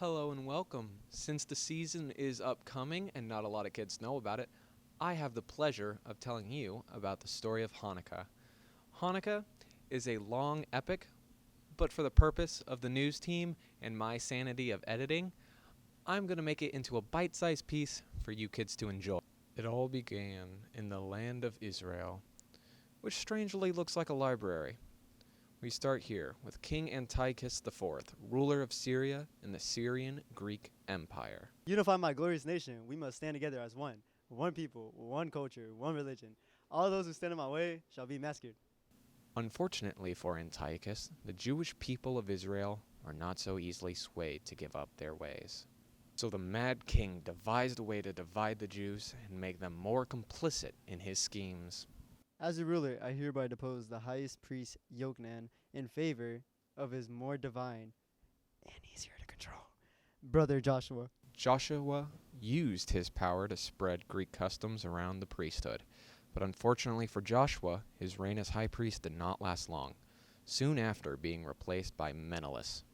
Hello and welcome. Since the season is upcoming and not a lot of kids know about it, I have the pleasure of telling you about the story of Hanukkah. Hanukkah is a long epic, but for the purpose of the news team and my sanity of editing, I'm going to make it into a bite-sized piece for you kids to enjoy. It all began in the land of Israel, which strangely looks like a library. We start here with King Antiochus IV, ruler of Syria in the Syrian Greek Empire. Unify my glorious nation, we must stand together as one people, one culture, one religion. All those who stand in my way shall be massacred. Unfortunately for Antiochus, the Jewish people of Israel are not so easily swayed to give up their ways. So the mad king devised a way to divide the Jews and make them more complicit in his schemes. As a ruler, I hereby depose the highest priest Yochanan in favor of his more divine and easier to control brother Joshua. Joshua used his power to spread Greek customs around the priesthood, but unfortunately for Joshua, his reign as high priest did not last long, soon after being replaced by Menelaus.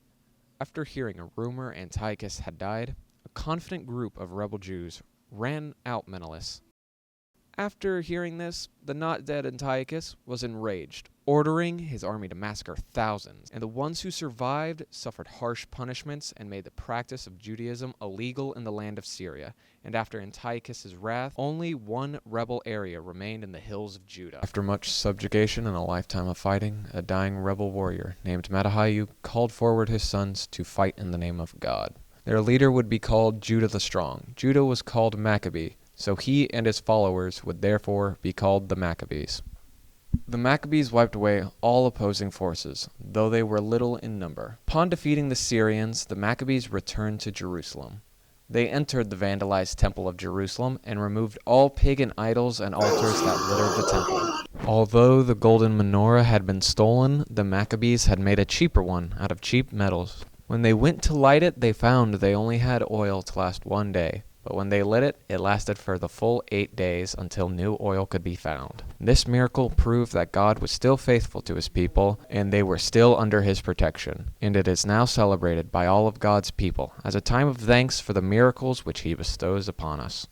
After hearing a rumor Antiochus had died, a confident group of rebel Jews ran out Menelaus. After hearing this, the not dead Antiochus was enraged, ordering his army to massacre thousands, and the ones who survived suffered harsh punishments and made the practice of Judaism illegal in the land of Syria. And after Antiochus's wrath, only one rebel area remained in the hills of Judah. After much subjugation and a lifetime of fighting, a dying rebel warrior named Mattathiah called forward his sons to fight in the name of God. Their leader would be called Judah the Strong. Judah was called Maccabee, so he and his followers would therefore be called the Maccabees. The Maccabees wiped away all opposing forces, though they were little in number. Upon defeating the Syrians, the Maccabees returned to Jerusalem. They entered the vandalized temple of Jerusalem and removed all pagan idols and altars that littered the temple. Although the golden menorah had been stolen, the Maccabees had made a cheaper one out of cheap metals. When they went to light it, they found they only had oil to last one day. But when they lit it, it lasted for the full 8 days until new oil could be found. This miracle proved that God was still faithful to his people, and they were still under his protection. And it is now celebrated by all of God's people as a time of thanks for the miracles which he bestows upon us.